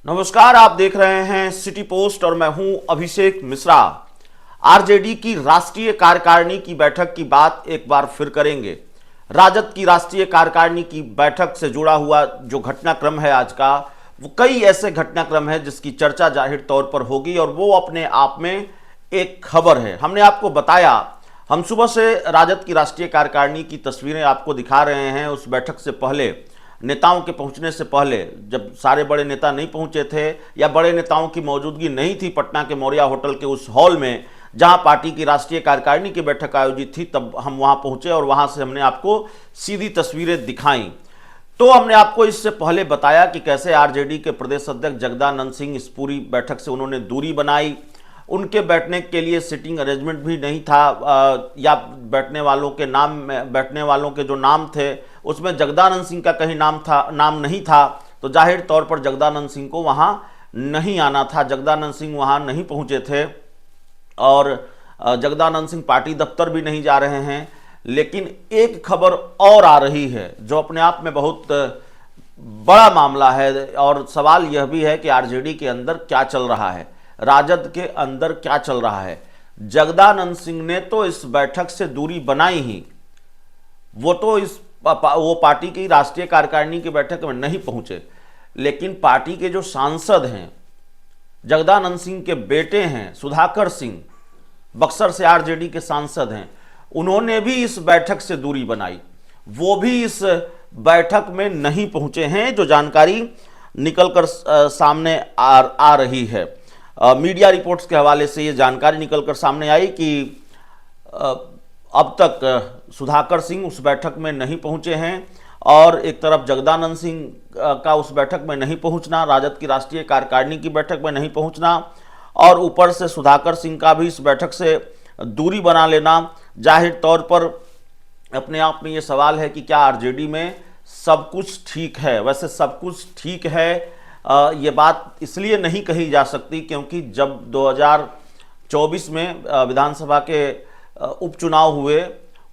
नमस्कार, आप देख रहे हैं सिटी पोस्ट और मैं हूं अभिषेक मिश्रा। आरजेडी की राष्ट्रीय कार्यकारिणी की बैठक की बात एक बार फिर करेंगे। राजद की राष्ट्रीय कार्यकारिणी की बैठक से जुड़ा हुआ जो घटनाक्रम है आज का, वो कई ऐसे घटनाक्रम है जिसकी चर्चा जाहिर तौर पर होगी और वो अपने आप में एक खबर है। हमने आपको बताया, हम सुबह से राजद की राष्ट्रीय कार्यकारिणी की तस्वीरें आपको दिखा रहे हैं। उस बैठक से पहले, नेताओं के पहुंचने से पहले, जब सारे बड़े नेता नहीं पहुंचे थे या बड़े नेताओं की मौजूदगी नहीं थी पटना के मौर्या होटल के उस हॉल में जहां पार्टी की राष्ट्रीय कार्यकारिणी की बैठक आयोजित थी, तब हम वहां पहुंचे और वहां से हमने आपको सीधी तस्वीरें दिखाई। तो हमने आपको इससे पहले बताया कि कैसे आरजेडी के प्रदेश अध्यक्ष जगदानंद सिंह इस पूरी बैठक से उन्होंने दूरी बनाई। उनके बैठने के लिए सिटिंग अरेंजमेंट भी नहीं था, या बैठने वालों के जो नाम थे उसमें जगदानंद सिंह का कहीं नाम नहीं था। तो जाहिर तौर पर जगदानंद सिंह को वहां नहीं आना था। जगदानंद सिंह वहां नहीं पहुंचे थे और जगदानंद सिंह पार्टी दफ्तर भी नहीं जा रहे हैं। लेकिन एक खबर और आ रही है जो अपने आप में बहुत बड़ा मामला है और सवाल यह भी है कि आरजेडी के अंदर क्या चल रहा है, राजद के अंदर क्या चल रहा है। जगदानंद सिंह ने तो इस बैठक से दूरी बनाई ही, वो पार्टी की राष्ट्रीय कार्यकारिणी की बैठक में नहीं पहुंचे। लेकिन पार्टी के जो सांसद हैं, जगदानंद सिंह के बेटे हैं सुधाकर सिंह, बक्सर से आरजेडी के सांसद हैं, उन्होंने भी इस बैठक से दूरी बनाई। वो भी इस बैठक में नहीं पहुंचे हैं, जो जानकारी निकलकर सामने आ रही है। मीडिया रिपोर्ट्स के हवाले से ये जानकारी निकलकर सामने आई कि अब तक सुधाकर सिंह उस बैठक में नहीं पहुंचे हैं और एक तरफ जगदानंद सिंह का उस बैठक में नहीं पहुंचना, राजद की राष्ट्रीय कार्यकारिणी की बैठक में नहीं पहुंचना और ऊपर से सुधाकर सिंह का भी इस बैठक से दूरी बना लेना, जाहिर तौर पर अपने आप में ये सवाल है कि क्या आरजेडी में सब कुछ ठीक है। वैसे सब कुछ ठीक है ये बात इसलिए नहीं कही जा सकती क्योंकि जब 2024 में विधानसभा के उपचुनाव हुए,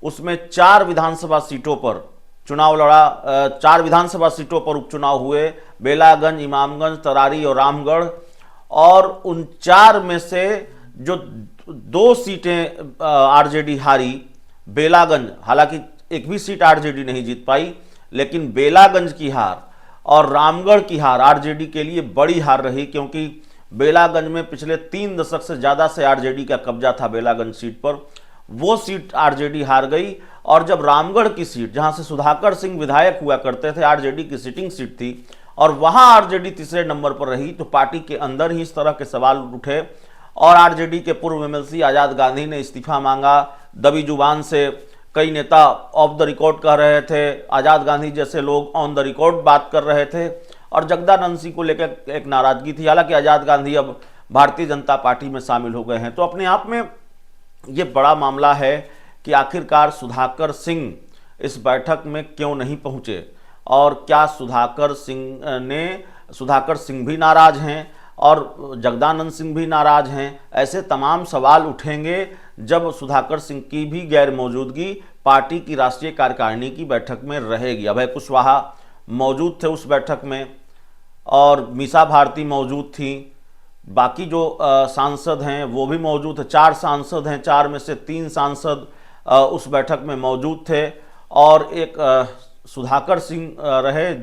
उसमें 4 विधानसभा सीटों पर चुनाव लड़ा, 4 विधानसभा सीटों पर उपचुनाव हुए, बेलागंज, इमामगंज, तरारी और रामगढ़। और उन 4 में से जो 2 सीटें आरजेडी हारी, बेलागंज, हालांकि एक भी सीट आरजेडी नहीं जीत पाई, लेकिन बेलागंज की हार और रामगढ़ की हार आरजेडी के लिए बड़ी हार रही क्योंकि बेलागंज में पिछले 3 दशक से ज़्यादा से आरजेडी का कब्जा था। बेलागंज सीट पर वो सीट आरजेडी हार गई। और जब रामगढ़ की सीट, जहां से सुधाकर सिंह विधायक हुआ करते थे, आरजेडी की सिटिंग सीट थी और वहां आरजेडी तीसरे नंबर पर रही, तो पार्टी के अंदर ही इस तरह के सवाल उठे और आरजेडी के पूर्व एमएलसी आजाद गांधी ने इस्तीफा मांगा। दबी जुबान से कई नेता ऑफ द रिकॉर्ड कह रहे थे, आजाद गांधी जैसे लोग ऑन द रिकॉर्ड बात कर रहे थे और जगदानंद सिंह को लेकर एक नाराजगी थी। हालांकि आजाद गांधी अब भारतीय जनता पार्टी में शामिल हो गए हैं। तो अपने आप में ये बड़ा मामला है कि आखिरकार सुधाकर सिंह इस बैठक में क्यों नहीं पहुंचे और क्या सुधाकर सिंह भी नाराज हैं और जगदानंद सिंह भी नाराज हैं। ऐसे तमाम सवाल उठेंगे जब सुधाकर सिंह की भी गैर मौजूदगी पार्टी की राष्ट्रीय कार्यकारिणी की बैठक में रहेगी। अभय कुशवाहा मौजूद थे उस बैठक में और मीसा भारती मौजूद थी, बाकी जो सांसद हैं वो भी मौजूद थे। 4 सांसद हैं, 4 में से 3 सांसद उस बैठक में मौजूद थे और एक सुधाकर सिंह रहे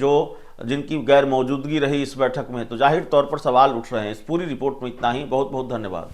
जिनकी गैर मौजूदगी रही इस बैठक में। तो जाहिर तौर पर सवाल उठ रहे हैं। इस पूरी रिपोर्ट में इतना ही। बहुत बहुत धन्यवाद।